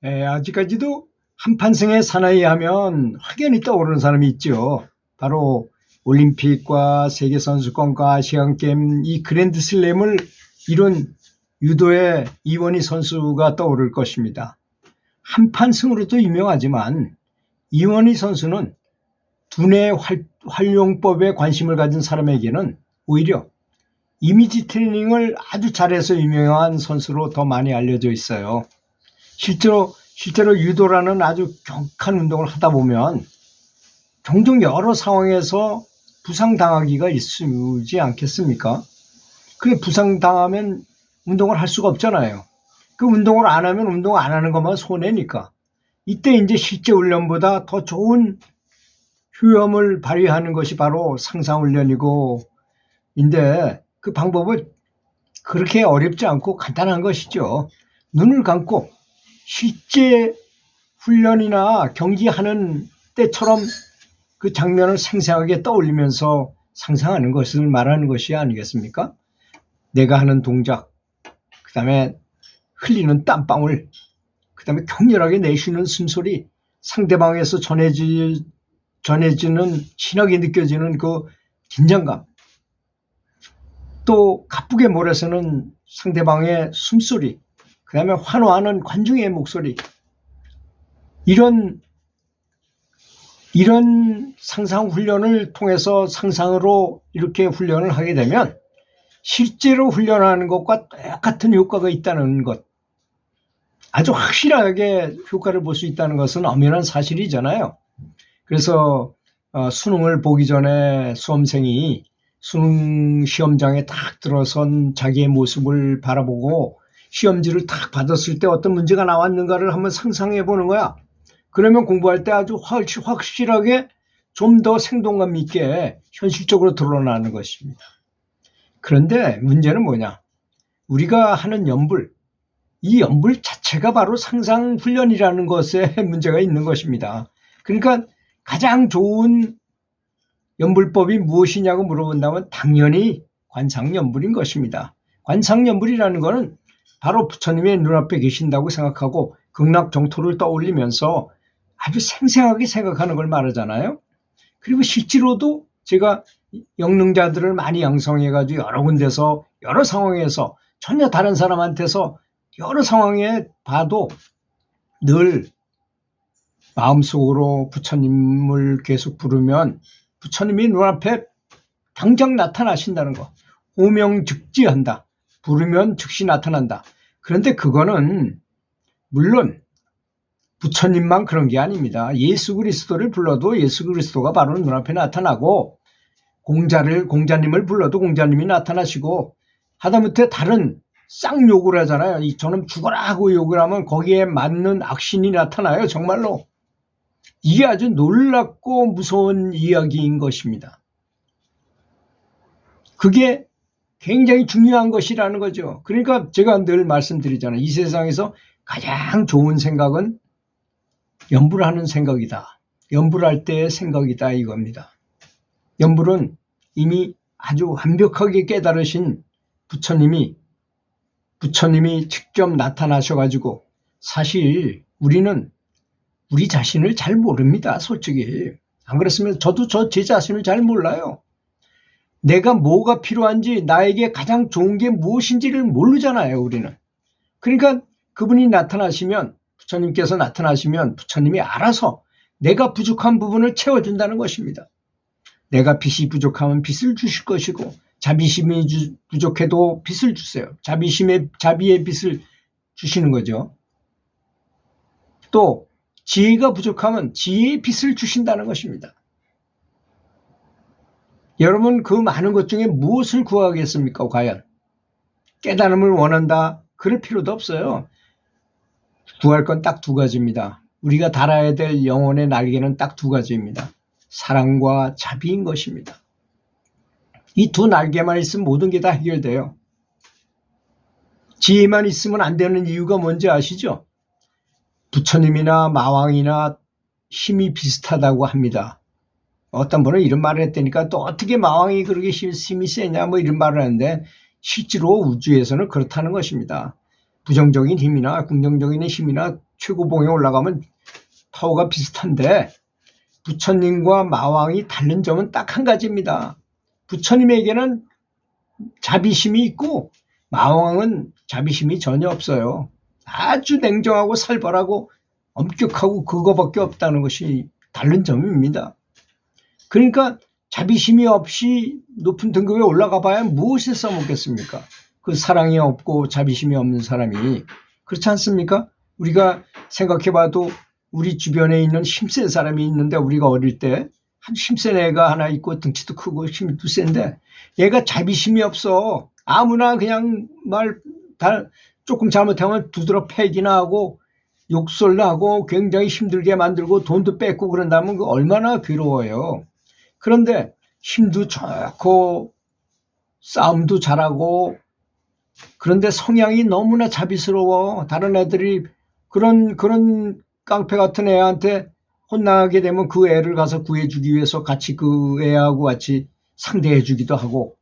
아직까지도 한판승의 사나이 하면 확연히 떠오르는 사람이 있죠. 바로 올림픽과 세계선수권과 아시안게임 이 그랜드슬램을 이룬 유도의 이원희 선수가 떠오를 것입니다. 한판승으로도 유명하지만 이원희 선수는 두뇌 활용법에 관심을 가진 사람에게는 오히려 이미지 트레이닝을 아주 잘해서 유명한 선수로 더 많이 알려져 있어요. 실제로 유도라는 아주 격한 운동을 하다 보면 종종 여러 상황에서 부상당하기가 있지 않겠습니까? 그게 부상당하면 운동을 할 수가 없잖아요. 그 운동을 안 하면 운동 안 하는 것만 손해니까. 이때 이제 실제 훈련보다 더 좋은 효험을 발휘하는 것이 바로 상상훈련이고, 인데 그 방법은 그렇게 어렵지 않고 간단한 것이죠. 눈을 감고 실제 훈련이나 경기하는 때처럼 그 장면을 생생하게 떠올리면서 상상하는 것을 말하는 것이 아니겠습니까? 내가 하는 동작, 그 다음에 흘리는 땀방울, 그 다음에 격렬하게 내쉬는 숨소리, 상대방에서 전해지는 진하게 느껴지는 그 긴장감, 또 가쁘게 몰아서는 상대방의 숨소리, 그 다음에 환호하는 관중의 목소리, 이런 상상 훈련을 통해서 상상으로 이렇게 훈련을 하게 되면 실제로 훈련하는 것과 똑같은 효과가 있다는 것, 아주 확실하게 효과를 볼 수 있다는 것은 엄연한 사실이잖아요. 그래서 수능을 보기 전에 수험생이 수능 시험장에 딱 들어선 자기의 모습을 바라보고 시험지를 딱 받았을 때 어떤 문제가 나왔는가를 한번 상상해 보는 거야. 그러면 공부할 때 아주 확실하게 좀 더 생동감 있게 현실적으로 드러나는 것입니다. 그런데 문제는 뭐냐? 우리가 하는 연불, 이 연불 자체가 바로 상상훈련이라는 것에 문제가 있는 것입니다. 그러니까 가장 좋은 연불법이 무엇이냐고 물어본다면 당연히 관상연불인 것입니다. 관상연불이라는 것은 바로 부처님의 눈앞에 계신다고 생각하고 극락정토를 떠올리면서 아주 생생하게 생각하는 걸 말하잖아요. 그리고 실제로도 제가 영능자들을 많이 양성해가지고 여러 군데서 여러 상황에서 전혀 다른 사람한테서 여러 상황에 봐도 늘 마음속으로 부처님을 계속 부르면 부처님이 눈앞에 당장 나타나신다는 거. 오명즉지한다. 부르면 즉시 나타난다. 그런데 그거는 물론 부처님만 그런 게 아닙니다. 예수 그리스도를 불러도 예수 그리스도가 바로 눈앞에 나타나고 공자님을 불러도 공자님이 나타나시고 하다못해 다른 쌍욕을 하잖아요. 저놈 죽어라 하고 욕을 하면 거기에 맞는 악신이 나타나요. 정말로. 이게 아주 놀랍고 무서운 이야기인 것입니다. 그게 굉장히 중요한 것이라는 거죠. 그러니까 제가 늘 말씀드리잖아요. 이 세상에서 가장 좋은 생각은 연불하는 생각이다. 연불할 때의 생각이다 이겁니다. 연불은 이미 아주 완벽하게 깨달으신 부처님이 직접 나타나셔가지고 사실 우리는 우리 자신을 잘 모릅니다. 솔직히. 안 그랬으면 저도 제 자신을 잘 몰라요. 내가 뭐가 필요한지 나에게 가장 좋은 게 무엇인지를 모르잖아요. 우리는. 그러니까 그분이 나타나시면 부처님께서 나타나시면 부처님이 알아서 내가 부족한 부분을 채워준다는 것입니다. 내가 빚이 부족하면 빚을 주실 것이고 자비심이 부족해도 빚을 주세요. 자비의 빚을 주시는 거죠. 또 지혜가 부족하면 지혜의 빚을 주신다는 것입니다. 여러분 그 많은 것 중에 무엇을 구하겠습니까? 과연 깨달음을 원한다? 그럴 필요도 없어요. 구할 건 딱 두 가지입니다. 우리가 달아야 될 영혼의 날개는 딱 두 가지입니다. 사랑과 자비인 것입니다. 이 두 날개만 있으면 모든 게 다 해결돼요. 지혜만 있으면 안 되는 이유가 뭔지 아시죠? 부처님이나 마왕이나 힘이 비슷하다고 합니다. 어떤 분은 이런 말을 했다니까 또 어떻게 마왕이 그렇게 힘이 세냐 뭐 이런 말을 하는데 실제로 우주에서는 그렇다는 것입니다. 부정적인 힘이나 긍정적인 힘이나 최고봉에 올라가면 파워가 비슷한데 부처님과 마왕이 다른 점은 딱 한 가지입니다. 부처님에게는 자비심이 있고 마왕은 자비심이 전혀 없어요. 아주 냉정하고 살벌하고 엄격하고 그거밖에 없다는 것이 다른 점입니다. 그러니까 자비심이 없이 높은 등급에 올라가 봐야 무엇에 써먹겠습니까? 그 사랑이 없고 자비심이 없는 사람이. 그렇지 않습니까? 우리가 생각해봐도 우리 주변에 있는 힘센 사람이 있는데 우리가 어릴 때 한 힘센 애가 하나 있고 등치도 크고 힘도 센데 얘가 자비심이 없어. 아무나 그냥 조금 잘못하면 두드러 패기나 하고 욕설도 하고 굉장히 힘들게 만들고 돈도 뺏고 그런다면 얼마나 괴로워요. 그런데 힘도 좋고 싸움도 잘하고 그런데 성향이 너무나 자비스러워. 다른 애들이 그런 깡패 같은 애한테 혼나게 되면 그 애를 가서 구해주기 위해서 같이 그 애하고 같이 상대해주기도 하고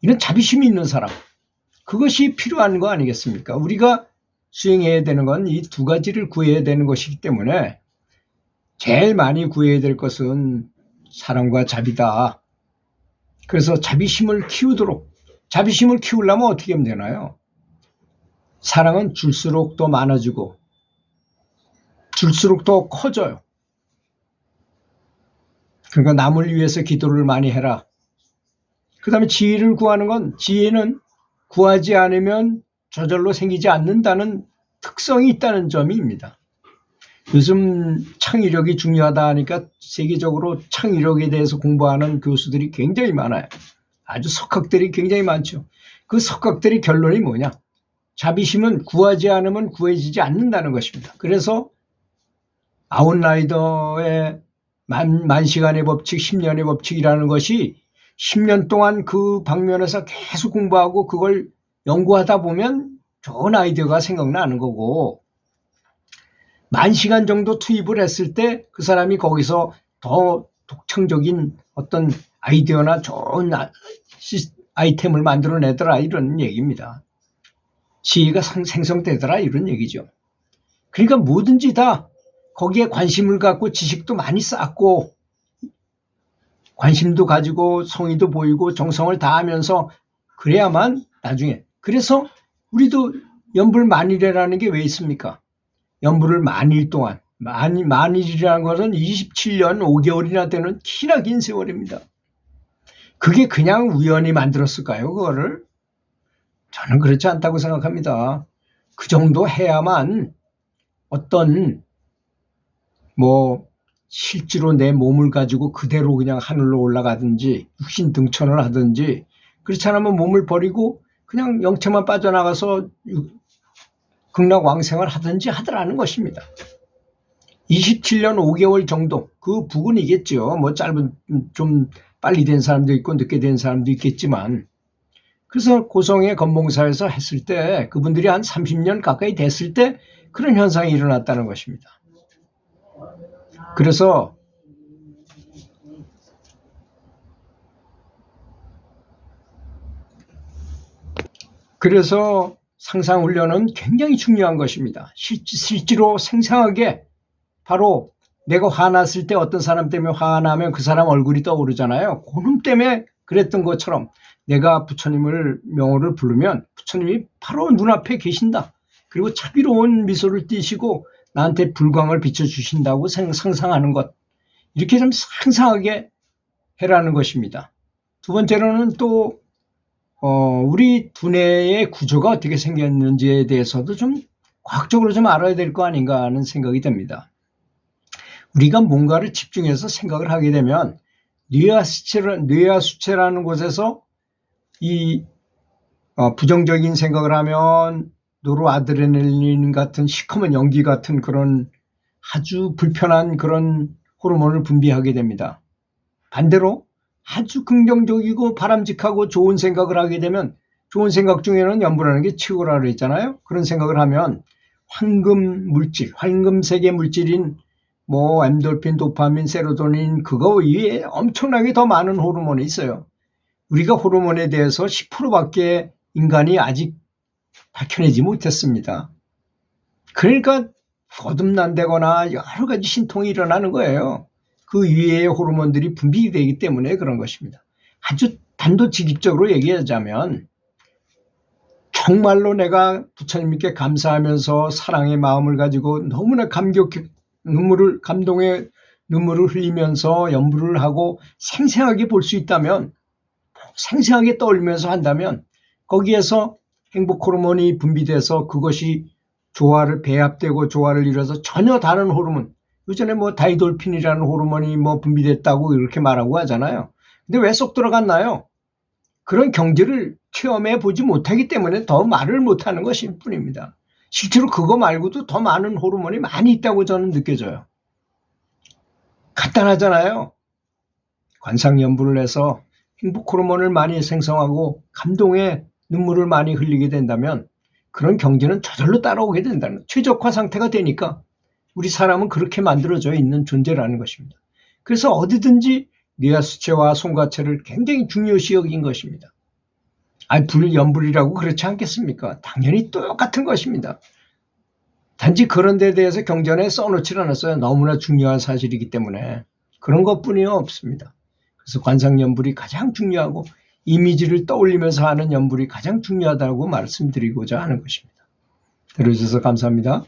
이런 자비심이 있는 사람. 그것이 필요한 거 아니겠습니까? 우리가 수행해야 되는 건 이 두 가지를 구해야 되는 것이기 때문에 제일 많이 구해야 될 것은 사랑과 자비다. 그래서 자비심을 키우려면 어떻게 하면 되나요? 사랑은 줄수록 더 많아지고 줄수록 더 커져요. 그러니까 남을 위해서 기도를 많이 해라. 그 다음에 지혜를 구하는 건 지혜는 구하지 않으면 저절로 생기지 않는다는 특성이 있다는 점입니다. 요즘 창의력이 중요하다 하니까 세계적으로 창의력에 대해서 공부하는 교수들이 굉장히 많아요. 아주 석학들이 굉장히 많죠. 그 석학들의 결론이 뭐냐? 자비심은 구하지 않으면 구해지지 않는다는 것입니다. 그래서 아웃라이더의 만시간의 법칙, 10년의 법칙이라는 것이 10년 동안 그 방면에서 계속 공부하고 그걸 연구하다 보면 좋은 아이디어가 생각나는 거고 10,000시간 정도 투입을 했을 때 그 사람이 거기서 더 독창적인 어떤 아이디어나 좋은 아이템을 만들어내더라 이런 얘기입니다. 지혜가 생성되더라 이런 얘기죠. 그러니까 뭐든지 다 거기에 관심을 갖고 지식도 많이 쌓고 관심도 가지고 성의도 보이고 정성을 다하면서 그래야만 나중에 그래서 우리도 연불만일이라는 게 왜 있습니까? 연불을 만일 동안 만일이라는 것은 27년 5개월이나 되는 기나긴 세월입니다. 그게 그냥 우연히 만들었을까요? 그거를? 저는 그렇지 않다고 생각합니다. 그 정도 해야만 어떤 실제로 내 몸을 가지고 그대로 그냥 하늘로 올라가든지 육신 등천을 하든지 그렇지 않으면 몸을 버리고 그냥 영체만 빠져나가서 극락왕생을 하든지 하더라는 것입니다. 27년 5개월 정도 그 부근이겠죠. 짧은 좀 빨리 된 사람도 있고 늦게 된 사람도 있겠지만 그래서 고성의 건봉사에서 했을 때 그분들이 한 30년 가까이 됐을 때 그런 현상이 일어났다는 것입니다. 그래서 상상훈련은 굉장히 중요한 것입니다. 실제로 생생하게 바로 내가 화났을 때 어떤 사람 때문에 화가 나면 그 사람 얼굴이 떠오르잖아요. 그놈 때문에 그랬던 것처럼 내가 부처님을 명호를 부르면 부처님이 바로 눈앞에 계신다. 그리고 자비로운 미소를 띠시고 나한테 불광을 비춰주신다고 상상하는 것. 이렇게 좀 상상하게 해라는 것입니다. 두 번째로는 또 우리 두뇌의 구조가 어떻게 생겼는지에 대해서도 좀 과학적으로 좀 알아야 될 거 아닌가 하는 생각이 듭니다. 우리가 뭔가를 집중해서 생각을 하게 되면 뇌하수체라는 곳에서 이 부정적인 생각을 하면 노르아드레날린 같은 시커먼 연기 같은 그런 아주 불편한 그런 호르몬을 분비하게 됩니다. 반대로 아주 긍정적이고 바람직하고 좋은 생각을 하게 되면 좋은 생각 중에는 염불하는 게 최고라 그랬잖아요. 그런 생각을 하면 황금색의 물질인 엔돌핀, 도파민, 세로토닌 그거 위에 엄청나게 더 많은 호르몬이 있어요. 우리가 호르몬에 대해서 10%밖에 인간이 아직 밝혀내지 못했습니다. 그러니까 거듭난다거나 여러 가지 신통이 일어나는 거예요. 그 위에 호르몬들이 분비되기 때문에 그런 것입니다. 아주 단도직입적으로 얘기하자면 정말로 내가 부처님께 감사하면서 사랑의 마음을 가지고 너무나 감동의 눈물을 흘리면서 연부를 하고 생생하게 볼 수 있다면, 생생하게 떠올리면서 한다면 거기에서 행복 호르몬이 분비돼서 그것이 조화를 배합되고 조화를 이뤄서 전혀 다른 호르몬, 그전에 뭐 다이돌핀이라는 호르몬이 뭐 분비됐다고 이렇게 말하고 하잖아요. 근데 왜 쏙 들어갔나요? 그런 경지를 체험해 보지 못하기 때문에 더 말을 못하는 것일 뿐입니다. 실제로 그거 말고도 더 많은 호르몬이 많이 있다고 저는 느껴져요. 간단하잖아요. 관상연부를 해서 행복 호르몬을 많이 생성하고 감동의 눈물을 많이 흘리게 된다면 그런 경지는 저절로 따라오게 된다는, 최적화 상태가 되니까 우리 사람은 그렇게 만들어져 있는 존재라는 것입니다. 그래서 어디든지 뇌하수체와 송가체를 굉장히 중요시 여긴 것입니다. 불연불이라고 그렇지 않겠습니까? 당연히 똑같은 것입니다. 단지 그런 데 대해서 경전에 써놓지 않았어요. 너무나 중요한 사실이기 때문에. 그런 것뿐이 없습니다. 그래서 관상연불이 가장 중요하고 이미지를 떠올리면서 하는 연불이 가장 중요하다고 말씀드리고자 하는 것입니다. 들어주셔서 감사합니다.